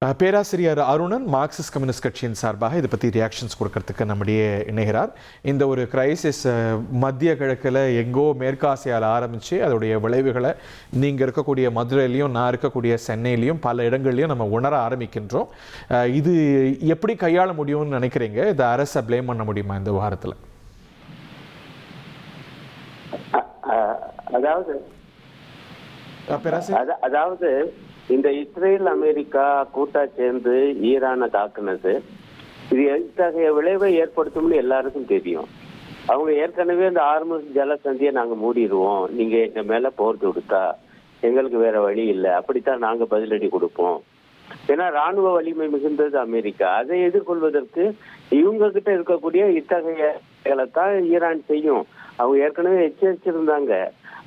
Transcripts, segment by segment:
பேராசிரியர் Arunan Marxist communist கட்சியின் சார்பாக இதை பற்றி ரியாக்ஷன்ஸ் கொடுக்கறதுக்கு நம்முடைய இணைகிறார். இந்த ஒரு கிரைசிஸ் மத்திய கிழக்கில் எங்கோ மேற்காசியால் ஆரம்பித்து அதோடைய விளைவுகளை நீங்கள் இருக்கக்கூடிய மதுரையிலையும் நான் இருக்கக்கூடிய சென்னையிலையும் பல இடங்கள்லையும் நம்ம உணர ஆரம்பிக்கின்றோம். இது எப்படி கையாள முடியும்னு நினைக்கிறீங்க? இந்த அரசை ப்ளேம் பண்ண முடியுமா இந்த வாரத்தில்? அதாவது இந்த இஸ்ரேல் அமெரிக்கா கூட்டா சேர்ந்து ஈரானை தாக்குனது இது இத்தகைய விளைவை ஏற்படுத்தும்னு எல்லாருக்கும் தெரியும். அவங்க ஏற்கனவே இந்த ஹார்முஸ் ஜலசந்தியை நாங்க மூடிடுவோம், நீங்க எங்க மேல போர் தொடுத்தா எங்களுக்கு வேற வழி இல்லை, அப்படித்தான் நாங்க பதிலடி கொடுப்போம். ஏன்னா ராணுவ வலிமை மிகுந்தது அமெரிக்கா. அதை எதிர்கொள்வதற்கு இவங்க கிட்ட இருக்கக்கூடிய இத்தகையதான் ஈரான் செய்யும். அவங்க ஏற்கனவே எச்சரிச்சிருந்தாங்க.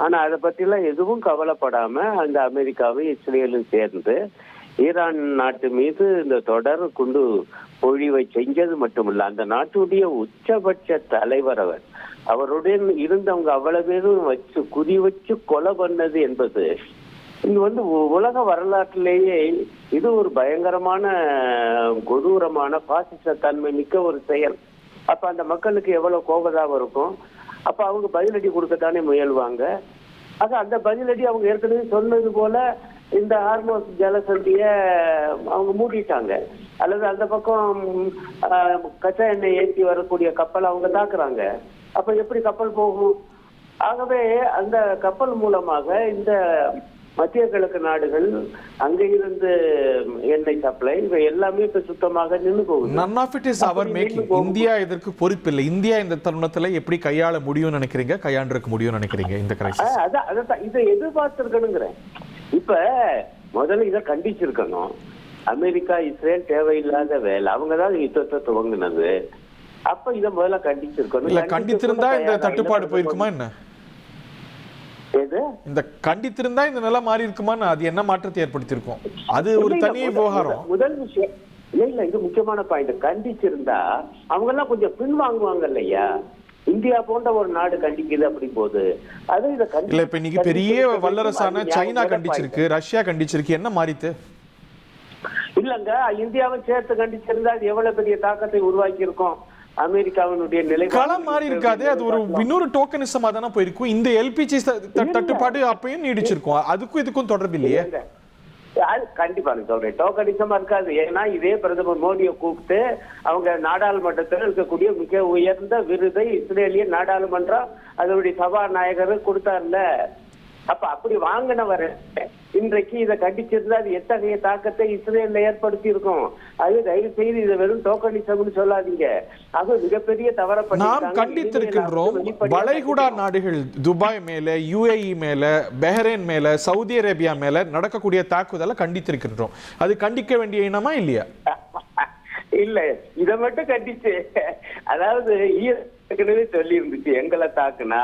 ஆனா அதை பத்தி எல்லாம் எதுவும் கவலைப்படாம அந்த அமெரிக்காவும் இஸ்ரேலும் சேர்ந்து ஈரான் நாட்டு மீது இந்த தொடர் குண்டு பொழிவை செஞ்சது மட்டுமில்ல, அந்த நாட்டுடைய உச்சபட்ச தலைவர் அவருடன் இருந்தவங்க அவ்வளவு பேரும் குறி வச்சு கொலை பண்ணது என்பது இது உலக வரலாற்றிலேயே இது ஒரு பயங்கரமான கொடூரமான பாசிச தன்மை மிக்க ஒரு செயல். அப்ப அந்த மக்களுக்கு எவ்வளவு கோபதாபம் இருக்கும். அப்ப அவங்க பதிலடி கொடுக்கத்தானே முயல்வாங்க. ஆக அந்த பதிலடி அவங்க ஏற்கனவே சொன்னது போல இந்த ஹார்முஸ் ஜலசந்திய அவங்க மூடிட்டாங்க. அல்லது அந்த பக்கம் கச்சா எண்ணெய் ஏற்றி வரக்கூடிய கப்பல் அவங்க தாக்குறாங்க. அப்ப எப்படி கப்பல் போகும்? ஆகவே அந்த கப்பல் மூலமாக இந்த மத்திய கிழக்கு நாடுகள் அங்க இருந்து எண்ணெய் சப்ளை இவை எல்லாமே இப்ப சுத்தமாக நின்று போகுது. None of it is our making. India இதற்கு பொறுப்பில்லை. இந்தியா இந்த தருணத்துல எப்படி கையாள முடியும்னு நினைக்கிறீங்க, கையாண்டிருக்க முடியும்னு நினைக்கிறீங்க இந்த கிரைசிஸ்? அதான் இதை எதிர்பார்த்திருக்கணுங்கிறேன். இப்ப முதல்ல இதை கண்டிச்சிருக்கணும். அமெரிக்கா இஸ்ரேல் தேவையில்லாத வேலை, அவங்கதான் யுத்தத்தை துவங்கினது. அப்ப இதை முதல்ல கண்டிச்சிருக்கணும். இல்ல கண்டித்திருந்தா இந்த தட்டுப்பாடு போயிருக்குமா என்ன? இந்த கண்டித்திருந்தா இந்த நிலை மாறி இருக்குமான்னு அது என்ன மாற்றத்தை ஏற்படுத்தியிருக்கும்? அது ஒரு தனி விவகாரம். முதல் விஷயம் இல்ல, இது முக்கியமான பாயிண்ட். கண்டிச்சிருந்தா அவங்க எல்லாம் கொஞ்சம் பின்வாங்குவாங்க இல்லையா? இந்தியா போன்ற ஒரு நாடு கண்டிக்குது அப்படி போது அது இல்ல. இப்ப இன்னைக்கு பெரிய வல்லரசான சைனா கண்டிச்சிருக்கு, ரஷ்யா கண்டிச்சிருக்கு, என்ன மாறித்து? இல்லங்க, இந்தியாவும் சேர்த்து கண்டிச்சிருந்தா அது எவ்வளவு பெரிய தாக்கத்தை உருவாக்கி இருக்கும். அமெரிக்காவினுடைய நிலை களம் மாறி இருக்காது. அது ஒரு இன்னொரு டோக்கனிசமா தானே போயிருக்கும். இந்த எல்பிஜி தட்டுப்பாடு அப்பயும் நீடிச்சிருக்கும். அதுக்கும் இதுக்கும் தொடர்பு இல்லையே. கண்டிப்பா நான் சொல்றேன், டோக்கனிசமா இருக்காது. ஏன்னா இதே பிரதமர் மோடியை கூப்பிட்டு அவங்க நாடாளுமன்றத்தில் இருக்கக்கூடிய மிக உயர்ந்த விருதை இஸ்ரேலிய நாடாளுமன்றம் அதனுடைய சபாநாயகர் கொடுத்தார்ல. அப்ப அப்படி வாங்கினவர் இன்றைக்கு இதை கண்டிச்சிருந்தா அது எத்தகைய தாக்கத்தை இஸ்ரேல்ல ஏற்படுத்தி இருக்கும். அது தயவு செய்து இதை வெறும் டோக்கனிசம்னு சொல்லாதீங்க. அது மிகப்பெரிய தவற நாம் கண்டித்திருக்கின்றோம். வளைகுடா நாடுகள் துபாய் மேல, யுஏஇ மேல, பஹ்ரைன் மேல, சவுதி அரேபியா மேல நடக்கக்கூடிய தாக்குதலை கண்டித்திருக்கின்றோம். அது கண்டிக்க வேண்டிய இனமா இல்லையா? இல்ல, இதை மட்டும் கண்டிச்சு, அதாவது ஏற்கனவே சொல்லி இருந்துச்சு எங்களை தாக்குனா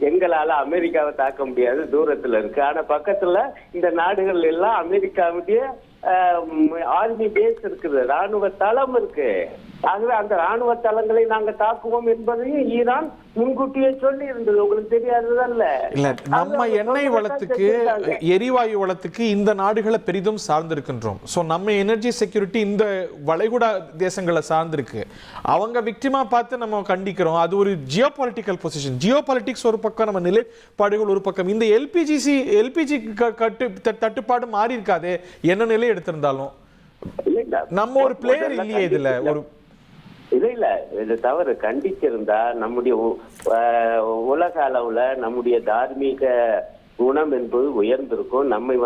எங்களால அமெரிக்காவை தாக்க முடியாது, தூரத்துல இருக்கு. ஆனா பக்கத்துல இந்த நாடுகள் எல்லாம் அமெரிக்காவுடைய ஆர்மி பேஸ் இருக்குது, ராணுவ தளம் இருக்கு. ஆகவே அந்த ராணுவ தளங்களை நாங்க தாக்குவோம் என்பதையும் ஈரான் முன்கூட்டியே சொல்லி இருந்தது. உங்களுக்கு தெரியாததல்ல. இல்ல, நம்ம எண்ணெய் வளத்துக்கு, எரிவாயு வளத்துக்கு இந்த நாடுகளை பெரிதும் சார்ந்திருக்கின்றோம். ஸோ நம்ம எனர்ஜி செக்யூரிட்டி இந்த வளைகுடா தேசங்களை சார்ந்திருக்கு. அவங்க விக்டிமா பார்த்து நம்ம கண்டிக்கிறோம். அது ஒரு Jio political position. Jio politics ஒரு பக்கம், நம்ம நிலைப்பாடுகள் ஒரு பக்கம். இந்த எல்பிஜி தட்டுப்பாடு மாறி இருக்காது என்ன நிலை எடுத்திருந்தாலும். நம்ம ஒரு பிளேயர் இல்லையே இதுல. ஒரு இல்ல இது தவறு. கண்டிச்சிருந்தா நம்முடைய உலக அளவுல நம்முடைய தார்மீக குணம் என்பது உயர்ந்திருக்கும். நம்மை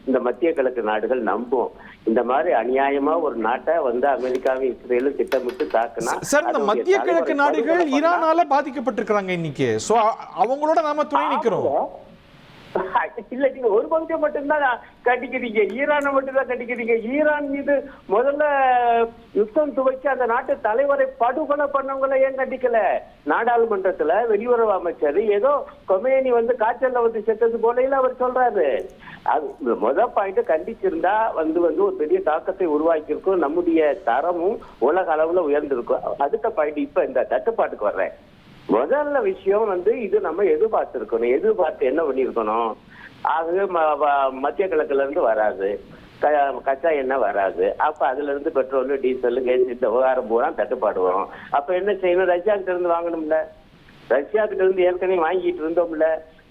இந்த மத்திய கிழக்கு நாடுகள் நம்பும். இந்த மாதிரி அநியாயமா ஒரு நாட்டை அமெரிக்காவும் இஸ்ரேலும் திட்டமிட்டு தாக்குனா சார், இந்த மத்திய கிழக்கு நாடுகள் ஈரானால பாதிக்கப்பட்டிருக்கிறாங்க இன்னைக்கு. சோ அவங்களோட நாம துணை நிக்கிறோம். இல்ல, நீங்க ஒரு பகுதியை மட்டும்தான் கண்டிக்கிறீங்க, ஈரானை மட்டும் தான் கண்டிக்கிறீங்க. ஈரான் மீது முதல்ல யுத்தம் துவக்கி அந்த நாட்டு தலைவரை படுகொலை பண்ணவங்களை ஏன் கண்டிக்கல? நாடாளுமன்றத்துல வெளியுறவு அமைச்சர் ஏதோ கொமேனி காய்ச்சல்ல செத்தது போல அவர் சொல்றாரு. அது முதல் பாயிண்ட். கண்டிச்சிருந்தா ஒரு பெரிய தாக்கத்தை உருவாக்கி இருக்கும். நம்முடைய தரமும் உலக அளவுல உயர்ந்திருக்கும். அடுத்த பாயிண்ட், இப்ப இந்த தட்டுப்பாட்டுக்கு வர்றேன். முதல்ல விஷயம் இது நம்ம எதிர்பார்த்திருக்கணும். எதிர்பார்த்து என்ன பண்ணிருக்கணும்? ஆகவே மத்திய கிழக்குல இருந்து வராது, கச்சா எண்ணெய் வராது. அப்ப அதுல இருந்து பெட்ரோல், டீசல், கேஸ் இந்த விவகாரம் பூரா தட்டுப்பாடு வரும். அப்ப என்ன செய்யணும்? ரஷ்யா கிட்ட இருந்து வாங்கணும்ல. ரஷ்யா கிட்ட இருந்து ஏற்கனவே வாங்கிட்டு இருந்தோம்ல.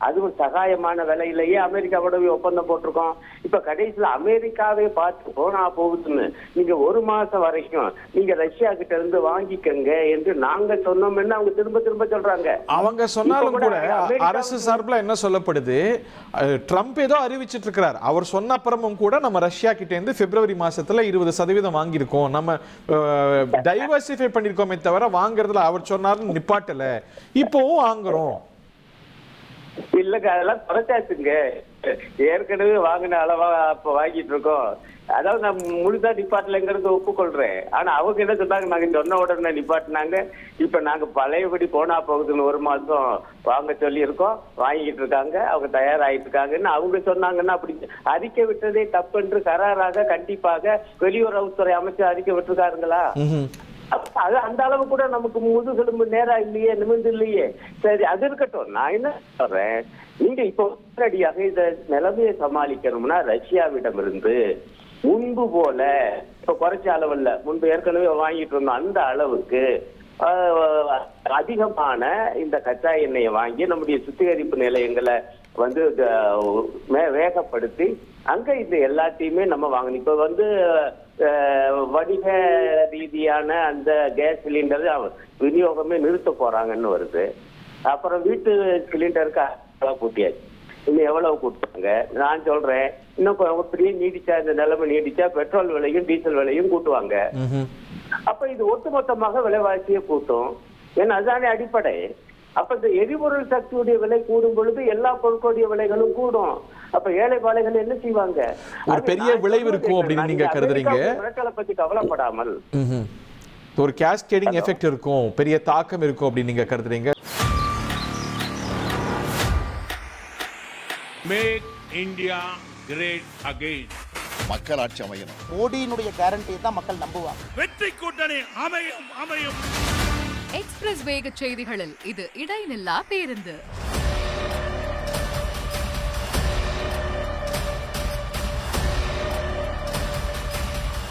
அதுவும் சகாயமான விலையிலேயே அமெரிக்காவோட ஒப்பந்தம் போட்டிருக்கோம். இப்ப கடைசியில அமெரிக்காவே பார்த்து போனா போகுதுன்னு நீங்க 1 மாசம் வரைக்கும் நீங்க ரஷ்யா கிட்ட இருந்து வாங்கிக்கங்க என்று நாங்க சொன்னோம்னு அவங்க திரும்ப திரும்ப சொல்றாங்க. அவங்க சொன்னாலும் கூட அரசு சார்பில் என்ன சொல்லப்படுது, ட்ரம்ப் ஏதோ அறிவிச்சிட்டு இருக்கிறார். அவர் சொன்ன அப்புறமும் கூட நம்ம ரஷ்யா கிட்ட இருந்து பிப்ரவரி மாசத்துல 20% வாங்கியிருக்கோம், நம்ம டைவர்சிஃபை பண்ணிருக்கோமே தவிர வாங்குறதுல அவர் சொன்னார்னு நிப்பாட்டல, இப்பவும் வாங்குறோம். இல்லங்க, அதெல்லாம் குறைச்சாச்சுங்க. ஏற்கனவே வாங்கின அளவா அப்ப வாங்கிட்டு இருக்கோம். அதாவது நான் முழுசா நிப்பாட்டலைங்கிறது ஒப்புக்கொள்றேன். ஆனா அவங்க என்ன சொன்னாங்க, நாங்க சொன்ன உடனே நிப்பாட்டினாங்க. இப்ப நாங்க பழையபடி போனா போகுதுன்னு 1 மாசம் வாங்க சொல்லி இருக்கோம், வாங்கிட்டு இருக்காங்க, அவங்க தயாராகிட்டு இருக்காங்கன்னு அவங்க சொன்னாங்கன்னா அப்படி அறிக்கை விட்டதே தப்பு என்று கராராக கண்டிப்பாக வெளியுறவுத்துறை அமைச்சர் அறிக்கை விட்டுருக்காருங்களா? அது அந்த அளவு கூட நமக்கு முதுகெலும்பு நேரா இல்லையே, நிமிர்ந்து இல்லையே. சரி, அது இருக்கட்டும். நான் என்ன சொல்றேன், நீங்க இப்போ உடனடியாக இந்த நிலைமையை சமாளிக்கணும்னா ரஷ்யாவிடம் இருந்து முன்பு போல இப்ப குறைச்ச அளவுல முன்பு ஏற்கனவே வாங்கிட்டு இருந்தோம் அந்த அளவுக்கு அதிகமான இந்த கச்சா எண்ணெயை வாங்கி நம்முடைய சுத்திகரிப்பு நிலையங்களை வந்து வேகப்படுத்தி அங்க இது எல்லாத்தையுமே நம்ம வாங்கணும். இப்ப வந்து வணிக ரீதியான அந்த கேஸ் சிலிண்டர் விநியோகமே நிறுத்த போறாங்கன்னு வருது. அப்புறம் வீட்டு சிலிண்டருக்கு கூட்டியாச்சு. இன்னும் எவ்வளவு கூட்டுவாங்க? நான் சொல்றேன், இன்னும் அப்படியே நீடிச்சா, இந்த நிலைமை நீடிச்சா பெட்ரோல் விலையும் டீசல் விலையும் கூட்டுவாங்க. அப்ப இது ஒட்டுமொத்தமாக விலைவாசியை கூட்டும். ஏன்னா அதுதானே அடிப்படை. அப்ப இந்த எரிபொருள் சக்தியுடைய விலை கூடும் பொழுது எல்லா பொருட்களுடைய விலைகளும் கூடும். அப்ப ஏழை பாலைகள் என்ன செய்வாங்க? ஒரு பெரிய விளைவு இருக்கும் அப்படின்னு நீங்க கருதுறீங்க? விளைச்சலை பத்தி கவலைப்படாமல் ஒரு கேஸ்கேடிங் எஃபெக்ட் இருக்கும், பெரிய தாக்கம் இருக்கும் அப்படின்னு நீங்க கருதுறீங்க? Make India great again. மக்கள் ஆட்சி அமையணும். மோடியினுடைய கேரண்டியை தான் மக்கள் நம்புவாங்க. வெற்றி கூட்டணி அமையும் அமையும். எக்ஸ்பிரஸ் வேக செய்திகளில் இது இடைநில்லா பேருந்து.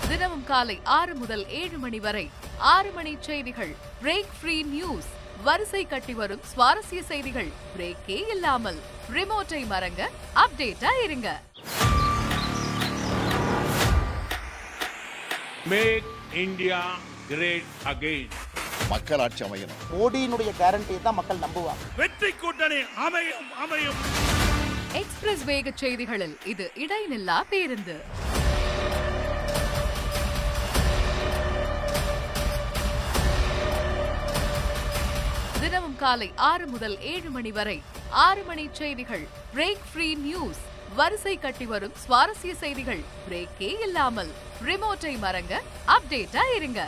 தினமும் காலை 6 முதல் 7 மணி வரை 6 மணி செய்திகள். Break free news. வரிசை கட்டி வரும் சுவாரஸ்ய செய்திகள் பிரேக்கே இல்லாமல். ரிமோட்டை மறங்க அப்டேட்டா இருங்க. Make India great again. மக்கள் ஆட்சி அமையணும். மோடியினுடைய கேரண்டியை தான் மக்கள் நம்புவாங்க. வெற்றி கூட்டணி அமையும் அமையும். எக்ஸ்பிரஸ் வேக செய்திகளில் இது இடைநில்லா பேருந்து. தினமும் காலை 6 முதல் 7 மணி வரை 6 மணி செய்திகள். Break free news. வரிசை கட்டி வரும் சுவாரஸ்ய செய்திகள் பிரேக்கே இல்லாமல். ரிமோட்டை மறங்க அப்டேட்டா இருங்க.